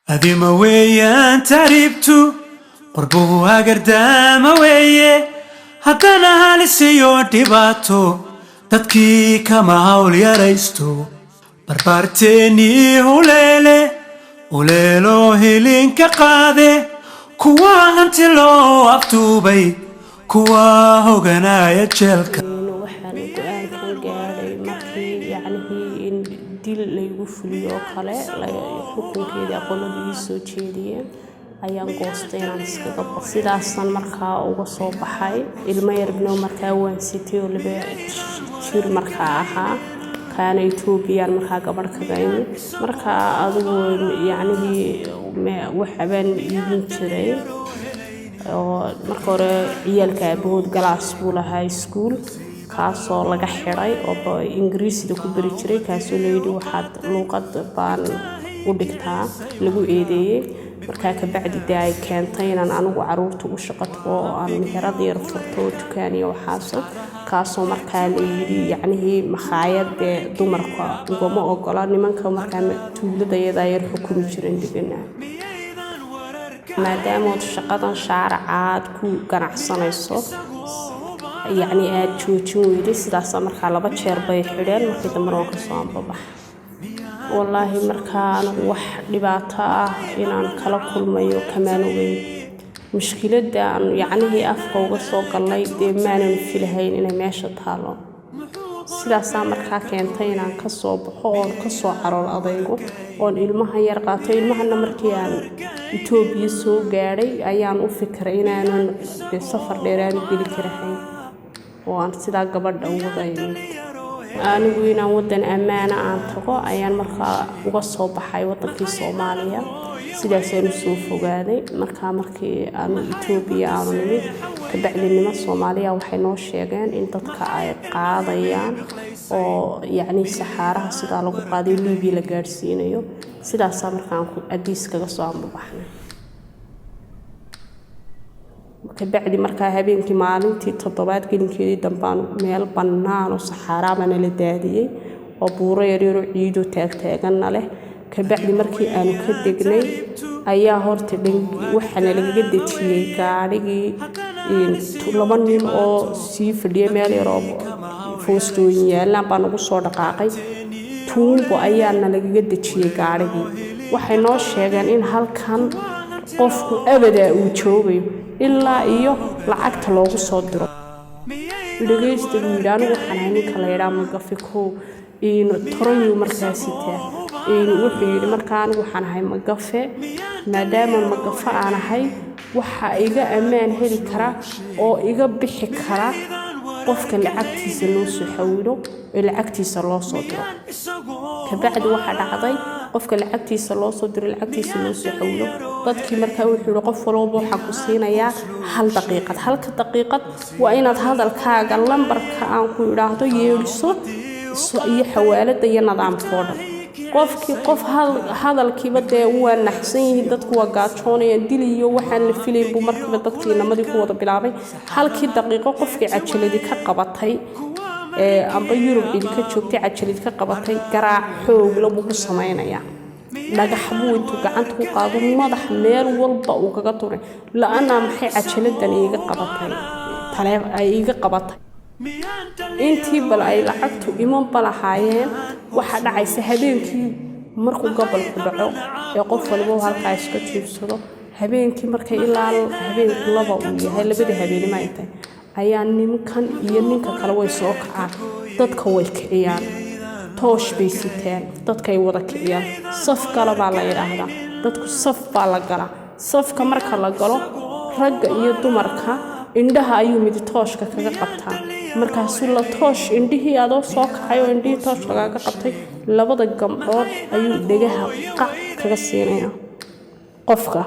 هذه موية أنت ريبتو قربوها قردامة ويه هدنا هالسيو ديباتو تدكي كما هول يريستو بربارتيني وليلو هيلين كقاذي كوا أنت لو أفتوبي كوا هوغنايا جيلكا dil laygu fuliyo kale xukunkeeda qolada soo jeediyay ayaan goostay inaan iskaga baxo sidaasan markaa uga soo baxay ilmo yarbino markaa waan sitay oo laba jir markaa ahaa kaana Itoobiya markaa gabar ka gaayay markaa adigu waxaan idin jiray oo markaa hore ciyalka abood galaas buu lahaa school kaasoo laga xiray oo Ingiriisiga ku bari jiray kaasoo leeyahay waxaad luqad baan u dhigtaa lagu eedeeyay markaa ka bacdi ay keentay inaan anigu caruurta u shaqato oo aan meherad yar furto dukaan iyo waxaas kaasoo markaa leeyahay maxaayad dumarka ugama ogola nimanka markaa tuuladayada yar xukumi jireen dibna maadaama shaqadan shaaracaad ku ganacsanayso aad joojin weyday sidaas markaa laba jeer bay xidheen markii dambe oo ka soo ambabax wallahi markaa wax dhibaato ah inaan kala kulmayo kamaan weyn mushkilada afka uga soo galay maanan filahayn inay meesha taalo sidaas markaa keentay inaan ka soo baxo oo ka soo carool adaygo oo ilmaha yar qaato ilmahana markii aan Itoobiya soo gaaray ayaan u fikray inaan safar dheeraan geli karahay oo aan sida gabadha ugu dayay anigu inaan wadan amaana aan tago ayaan markaa uga soo baxay wadankii Soomaaliya sidaas aan soo fogaaday markii aan Itoobiya aan nimid ka bacdinimo Soomaaliya waxay noo sheegeen in dadka ay qaadayaan oo saxaraha sida lagu qaaday Liibiya la gaarsiinayo sidaas markaan ku adiis kaga soo ambabaxnay kabacdi markaa habeenkii maalintii toddobaad gelinkeedii dambaan meel bannaan oo saxaraha la daadiyay oo buuro yar ciido taagtaagan leh kabacdi markii aan ka degnay ayaa horta waxana laga dejiyay gaarigii laba nin oo sii fadhiyay meel yar oo foostooyin yaalaan baan ugu soo dhaqaaqay tuubo ayaana laga dejiyay gaarigii waxay noo sheegeen in halkan qofku abada uu joogayo ilaa iyo lacagta loogu soo diro dhageysta wiilaanu waxaan ninka la yiraahdo magafiko toroyo markaas sitaa wuxuu yiri markaan waxaan ahay magafe maadaama magafa aan ahay waxa iga amaan heli kara oo iga bixi kara qofka lacagtiisa loo soo xawilo lacagtiisa loo soo diro kabacdi waxa dhacday qofka lacagtiisa loo soo diro lacagtiisa loo soo xawilo dadkii markaa wuxuu qof walba waxa ku siinayaa 1 daqiiqad halka daqiiqad waa inaad hadalkaaga lambarka aan ku yiraahdo yeeliso iyo xawaalada iyo nidaamkooda qofkii qof hadalkiiba waa naxsan yihiin dadku waa gaajoonayaan dil iyo waxaan la filayn buu markiiba dadkii namadii ku wada bilaabay halkii daqiiqo qofkii cajaladi ka qabatay amba Yurub ka joogtay cajaladi ka qabatay garaac xoog lagu sameeynaya dhagax buu intuu gacanta ku qaado madax meel walba uu kaga tuuray la'aana maxay cajaladan iga qabatay taleef ay iga qabatay intii bal ay lacagtu iman balahaayeen waxa dhacaysa habeenkii markuu gobolku dhaco qof walba halka iska jiibsado habeenkii markay ilaa habeenkii laba uu yahay labada habeenimo ay tahay ayaa ninkan iyo ninka kale way soo kacaan dadka way kiciyaan toosh bay sitaan dadka ay wada kiciyaan saf kala baa la yiraahdaa dadku saf baa la galaa safka marka la galo ragga iyo dumarka indhaha ayuu mid tooshka kaga qabtaa markaas la toosh indhihii adoo soo kacay oo indhihii toosh laga qabtay labada gabdhood ayuu dhagaha qac kaga siinaya qofka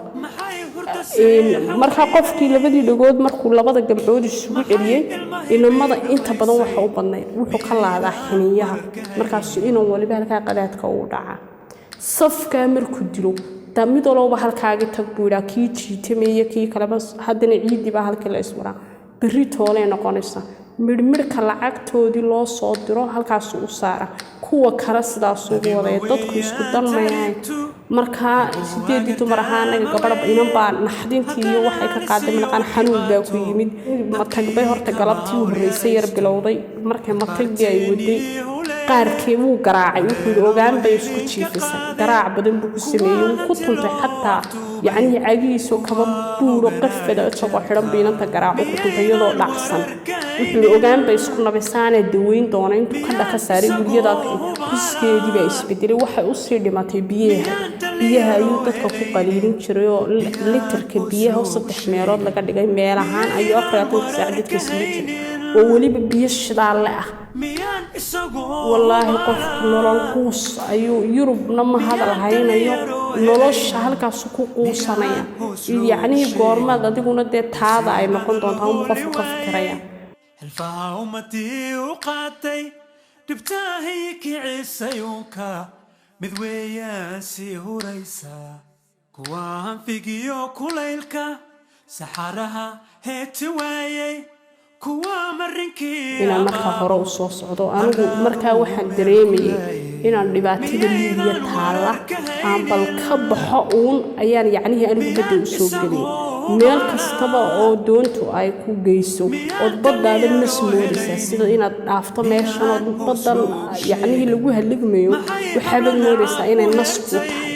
marka qofkii labadii dhagood markuu labada gabdhood isugu celiyay inamada inta badan waxa u badnay wuxuu ka laadaa xiniyaha markaas inuu waliba halka qadaadka uu dhaca safka markuu dilo mid walba halkaaga tag buura kii jiitameeyo kii kale bas haddana ciidi baa halka la iswaraa bari toole noqonaysa midhmidhka lacagtoodii loo soo diro halkaas u saara kuwa kale sidaas ugu waday dadku isku danmayaan markaa 8 dumar ahaan anaga gabadha inan baa naxdintii iyo waxay ka qaaday maqan xanuun baa ku yimid matagbay horta galabtii u horeysay yar bilowday markay matagii ay waday qaarkii wuu garaacay wuxuu ogaan bay isku jiifisay garaac badan buu ku sameeyay ku tuntay xataa يعني عجيس وكمان بورو قفة أشوفه حرام بيننا تجرع وكتبيضه لحسن وحنا أوجان بيسكنا بسانة دوين دونين تكنا كساري بيجدا بس كذي بيس بدري واحد أصير لما تبيها يوتك كفو قليلين شريو لتر كبيها وصدق حميرات لقد جاي ميلهان أيوة قرأتو تساعدك كسميت وولي بيش دالله والله قف نورانكوس أيو يوروب نما هذا الحين أيو نورش هالكاس قوسانيا يعني قارما دادي قلنا ده هذا أي نقول دونتهم قف كريا الفاومتي وقاتي دبتاهي كعسيوكا مذويا سيهوريسا كوان فيجيو كوليلكا سحرها هتوايي inaan markaa hore u soo socdo anigu markaa waxaan dareemayay inaan dhibaatada liibiya taala aan bal ka baxo uun ayaan yacnihii anigu badda u soo geliyay meel kastaba oo doontu ay ku geyso oo baddaada nas moodaysaa sida inaad dhaafto meeshan oo baddan yacnihii lagu halligmayo waxaabad moodaysaa inay nas ku tahay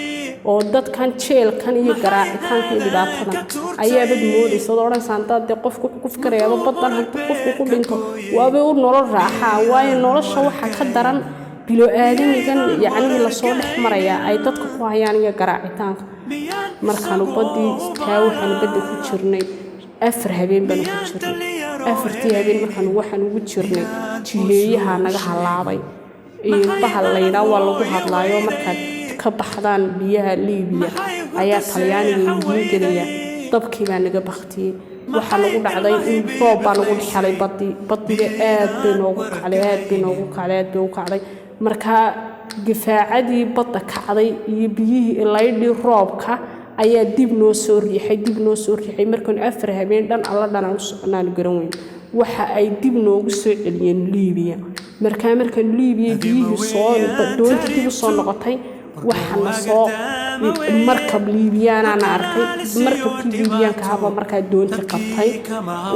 oo dadkan jeelkan iyo garaacitaanka iyo dhibaatadan ayaabad moodaysa oo oranaysaa hadda qofku ku fikirayo baddan hadda qofku ku dhinto waaba uu nolol raaxaa waayo nolosha waxa ka daran bilo aadamigan yacni la soo dhex maraya ay dadku ku hayaan iyo garaacitaanka markaan badii taa waxaan badda ku jirnay 4 habeen baan ku jirnay 4 habeen markaan waxaan ugu jirnay jileeyaha naga halaabay iyo bahal layna waa lagu hadlaayo markaan ka baxdaan biyaha Liibiya ayaa Talyaaniga ugu gelaya dabkii baa naga baqtiyay waxa lagu dhacday in roob baa lagu xalay badiga aad bay noogu kacday marka difaacadii badda kacday iyo biyihii ilaydii roobka ayaa dib noo soo riixay markaan 4 habeen dhan alla dhan u soconaan garan weyn waxa ay dib noogu soo celiyeen Liibiya markaan Liibiya biyihii soo doonta dib soo noqotay waxaan soo markab Liibiyaan aan arkay markabkii Liibiyaanka haba markaa doonta qabtay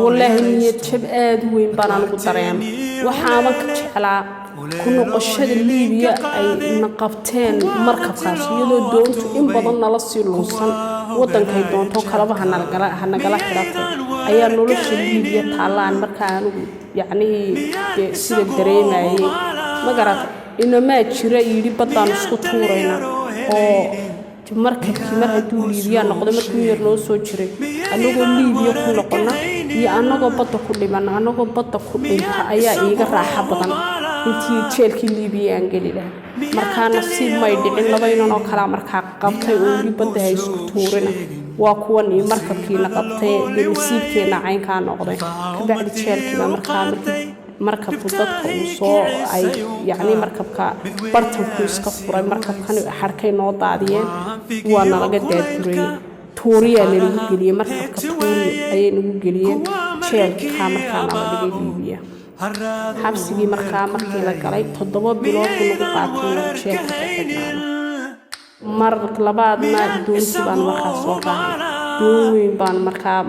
wallahi niyad jab aad weyn baan anigu dareemay waxaan ka jeclaa ku noqoshada Liibiya ay naqabteen markabkaas iyadoo doontu in badan nala sii lunsan wadankay doonto kalaba hanagala xiratay ayaa nolosha Liibiya taalaan markaa anigu yacni sida dareemayay magaratay inama jira yiri badan isku tuurayna oo markabkii mar haduu Liibiya noqdo markii yar noo soo jiray anagoo Liibiya ku noqona iyo anagoo badda ku dhiman anagoo badda ku dhinta ayaa iiga raaxa badan intii jeelkii Liibiya aan gali lahaa markaa nasiib may dhicin laba inan oo kala markaa qabtay oo badda ay isku tuurina waa kuwan markabkii la qabtay nasiibkeena caynka noqday kabacdi jeelkii markaa markabku dadka uu soo ay yacni markabka bartanku iska furay markabkan xarkay noo daadiyeen waa nalaga daadguray tuuriya lagu geliyay markabka tuuri ayay nagu geliyeen jeelka markaa la dhigay Liibiya xabsigii markii la galay 7 bilood lagu qaatay jeelka mar labaadna doontii baan markaa soo raacay doon baan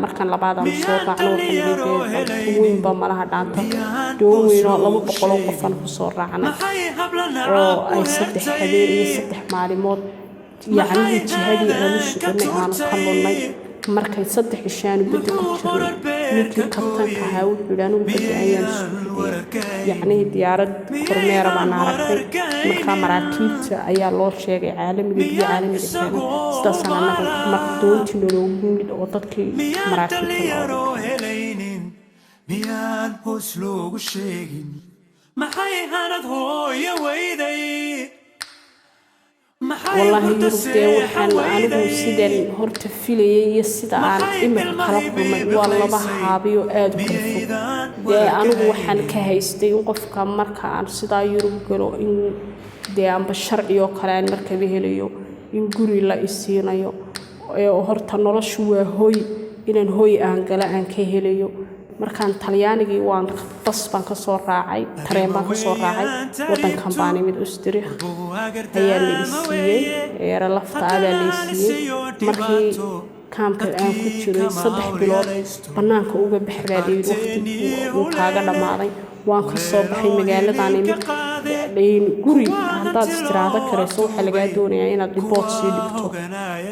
markaan labaadaan soo raacno waxaan weyn baa malaha dhaanta doon weyn oo 200 qof aan ku soo raacnay oo ay 3 habeen iyo 3 maalmood yacni jihadii aan u sugnay aan ka lunnay markay 3 ishaan badda ku jirnay ninkii kabtanka ahaa wuxuu anigu badda ayaan yacni diyaarad kormeera baan aragtay markaa maraakiibta ayaa loo sheegay caalamiga sidaas anaga mardoontii loogu yimid oo dadkii maraakiibta loo helaynin miyaan hoos loogu sheegin maxay hanad hooyo weyday والله يرضي وحن أنا سيدن هرت فيلي يسيد عن إمر خلقهم والله بحابي وآد كفو ده أنا وحن كهيستي وقف كمر كان سيدا يرقلو إن ده عم بالشرع يوكلان مركبه ليو إن جوري لا يسينا يو هرت نرشوا هوي إن هوي أنجلا أنكه ليو markaan talyaanigii waan bas baan ka soo raacay tareen baan ka soo raacay wadankan baan imid Austria ayaa la siiyay eera lafta ayaa la siiyay markii kaamka aan ku jiray 3 bilood banaanka uga baxday waqti uu kaaga dhamaaday waan ka soo baxay magaaladan imid guri haddaad istiraada karayso waxa laga doonayaa inaad report sii dhigto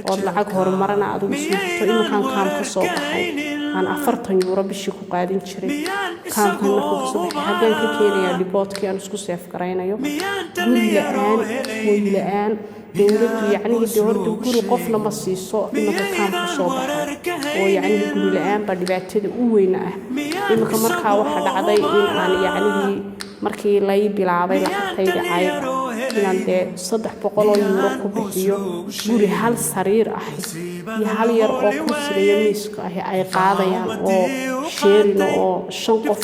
oo lacag horumarana aad ugu sii dhigto iminkaan kaam ka soo baxay aan 40 euro bishii ku qaadin jiray kaamkan markuu ka soo baxay haddaan ka keenayaa reportkii aan isku seef garaynayo guri la'aan dawladdu yacni dawladdu guri qofna ma siiso iminka kaam ka soo baxay oo yacni guri la'aan ba dhibaatada u weyn ah iminka markaa waxa dhacday in aan yacni markii la bilaabay lacagtayda cayda inaan dee 300 euro ku bixiyo guri hal sariir ah iyo hal yar oo ku sireeyo miiska ah ay qaadayaan oo sheerino oo 5 qof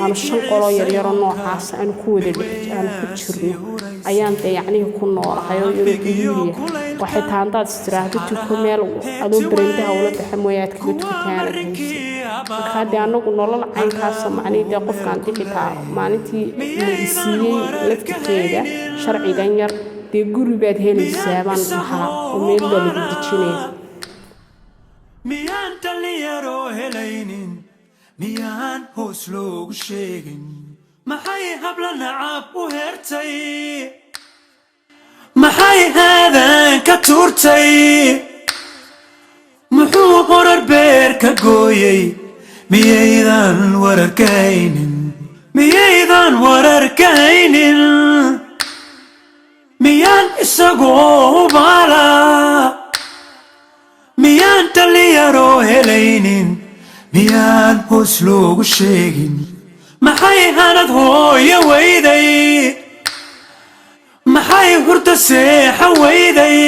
aan 5 qolo yar yar noocaas aan ku wada aan ku jirno ayaan dee yacni ku noolahay oo yuriye waxay taandaad istiraahdo ku meel adoo barandaha wala dhaxmoyaad ka gudbitaana marka dee anagu nolol caynkaas macnaheedu qofkaan dhigitaa maalintii la siiyay lafteeda sharcigan yar dee guri baad helaysaa baan lahaa oo meel lagu dejinay miyaan dhalinyaro helaynin miyaan hoos loogu sheegin maxay habla nacab u hertay maxay haadan ka tuurtay muxuu qorar beer ka gooyay miyaydan wararkaynin miyaan isagoo baala miyaan dhalinyaro helaynin miyaan hoos loogu sheegin maxay hanad hooyo weyday maxay hurda seexa weyday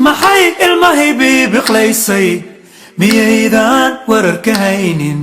maxay ilmahay bibiqlaysay miyaydan wararkaynin